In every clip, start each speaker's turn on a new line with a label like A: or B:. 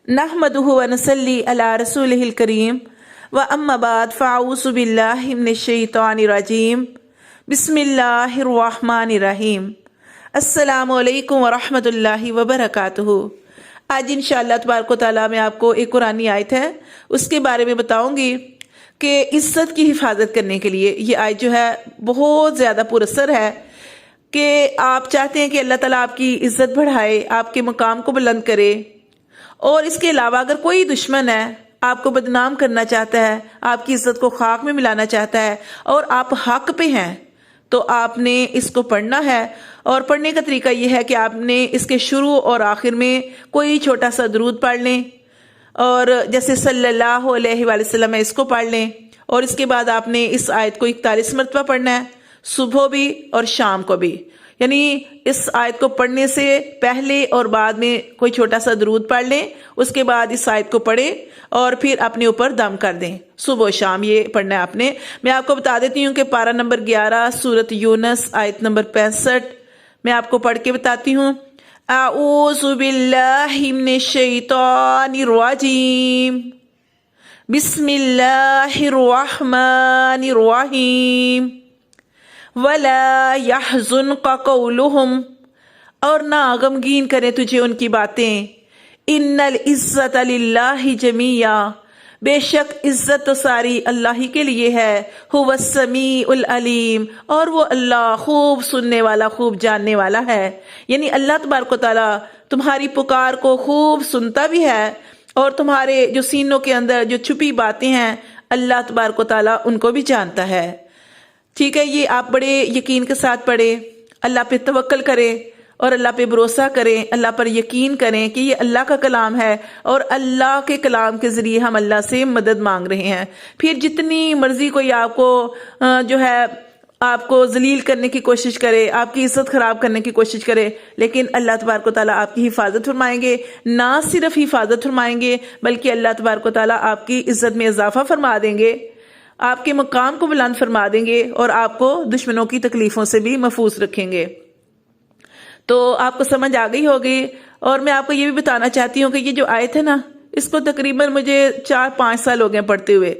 A: नहमदुहु व नसल्ली अला रसूलिहिल करीम व अम्मा बाद फ़अऊज़ु बिल्लाहि मिनश शैतानिर रजीम बिस्मिल्लाहिर रहमानिर रहीम। अस्सलामु अलैकुम व रहमतुल्लाहि व बरकातुहू। आज इंशाअल्लाह तबारक व तआला मैं आपको एक कुरानी आयत है उसके बारे में बताऊंगी कि इज्जत की हिफाजत करने के लिए ये आयत जो है बहुत ज़्यादा पुरअसर है कि आप चाहते हैं कि अल्लाह ताला आपकी इज्जत बढ़ाए, आपके मकाम को बुलंद करे। और इसके अलावा अगर कोई दुश्मन है आपको बदनाम करना चाहता है, आपकी इज्जत को खाक में मिलाना चाहता है और आप हक पे हैं, तो आपने इसको पढ़ना है। और पढ़ने का तरीका यह है कि आपने इसके शुरू और आखिर में कोई छोटा सा दरूद पढ़ लें, और जैसे सल्लल्लाहु अलैहि वसल्लम है इसको पढ़ लें। और इसके बाद आपने इस आयत को 41 मरतबा पढ़ना है, सुबह भी और शाम को भी। यानी इस आयत को पढ़ने से पहले और बाद में कोई छोटा सा दरूद पढ़ लें, उसके बाद इस आयत को पढ़ें और फिर अपने ऊपर दम कर दें। सुबह शाम ये पढ़ना है आपने। मैं आपको बता देती हूँ कि पारा नंबर 11 सूरत यूनस आयत नंबर 65 मैं आपको पढ़ के बताती हूँ। अऊज़ु बिल्लाहि मिनश शैतानिर रजीम बिस्मिल्लाहिर रहमानिर रहीम वला यहज़ुनका क़ौलुहुम, और ना गमगीन करे तुझे उनकी बातें। इन्नल इज़्ज़त लिल्लाहि जमीया, बेशक इज्जत तो सारी अल्लाह ही के लिए है। हुवस समीउल अलीम, और वो अल्लाह खूब सुनने वाला खूब जानने वाला है। यानी अल्लाह तबारक व तआला तुम्हारी पुकार को खूब सुनता भी है, और तुम्हारे जो सीनों के अंदर जो छुपी बातें हैं अल्लाह तबारक व तआला उनको भी जानता है। ठीक है, ये आप बड़े यकीन के साथ पढ़ें, अल्लाह पे तवक्कल करें और अल्लाह पे भरोसा करें, अल्लाह पर यकीन करें कि ये अल्लाह का कलाम है और अल्लाह के कलाम के ज़रिए हम अल्लाह से मदद मांग रहे हैं। फिर जितनी मर्जी कोई आपको जो है आपको जलील करने की कोशिश करे, आपकी इज्जत खराब करने की कोशिश करे, लेकिन अल्लाह तबारक व तआला आपकी हिफाजत फरमाएंगे। ना सिर्फ हिफाजत फरमाएंगे बल्कि अल्लाह तबारक व तआला आपकी इज्जत में इजाफा फरमा देंगे, आपके मकाम को बुलंद फरमा देंगे और आपको दुश्मनों की तकलीफों से भी महफूज रखेंगे। तो आपको समझ आ गई होगी। और मैं आपको ये भी बताना चाहती हूँ कि ये जो आयत है ना, इसको तकरीबन मुझे 4-5 साल हो गए पढ़ते हुए,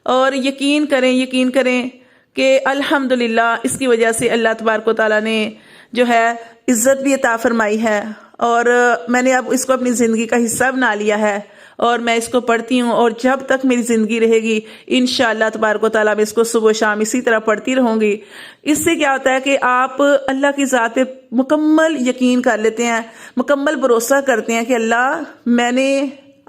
A: और यकीन करें कि अल्हम्दुलिल्लाह इसकी वजह से अल्लाह तबारक व तआला ने जो है इज्जत भी अता फरमाई है, और मैंने अब इसको अपनी ज़िंदगी का हिस्सा बना लिया है और मैं इसको पढ़ती हूँ। और जब तक मेरी ज़िंदगी रहेगी इंशाअल्लाह तबारक व तआला मैं इसको सुबह शाम इसी तरह पढ़ती रहूँगी। इससे क्या होता है कि आप अल्लाह की ज़ात पे मुकम्मल यकीन कर लेते हैं, मुकम्मल भरोसा करते हैं कि अल्लाह मैंने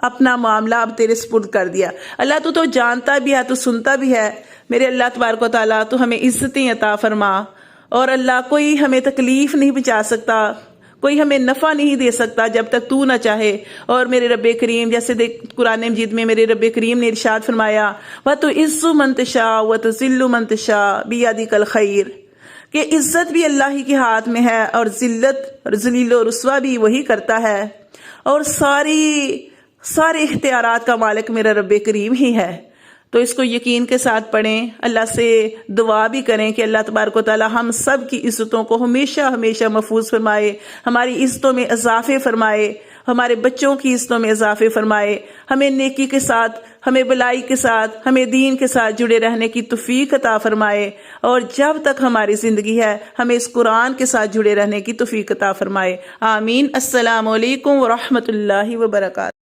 A: अपना मामला अब तेरे सुपुर्द कर दिया। अल्लाह तू तो जानता भी है, तू सुनता भी है। मेरे अल्लाह तबारक व तआला तू हमें इज्जतें अता फरमा, और अल्लाह कोई हमें तकलीफ नहीं पहुँचा सकता, कोई हमें नफ़ा नहीं दे सकता जब तक तू ना चाहे। और मेरे रब्बे करीम, जैसे देख कुरान मजीद में मेरे रब्बे करीम ने इरशाद फरमाया, व तो इज़्ज़ु मन तशा व तुज़िल्लु मन तशा बियदिकल खैर, कि इज्जत भी अल्लाह ही के हाथ में है और जिल्लत और ज़लील और रुस्वा भी वही करता है, और सारे इख्तियारात का मालिक मेरा रब्बे करीम ही है। तो इसको यकीन के साथ पढ़ें, अल्लाह से दुआ भी करें कि अल्लाह तबारक व तआला हम सब की इज़्ज़तों को हमेशा हमेशा महफूज फरमाए, हमारी इज़्ज़तों में इजाफे फरमाए, हमारे बच्चों की इज़्ज़तों में इजाफे फरमाए, हमें नेकी के साथ, हमें भलाई के साथ, हमें दीन के साथ जुड़े रहने की तौफीक अता फरमाए, और जब तक हमारी ज़िंदगी है हमें इस कुरान के साथ जुड़े रहने की तौफीक अता फरमाए। आमीन। अस्सलामु अलैकुम व रहमतुल्लाहि व बरकातुहू।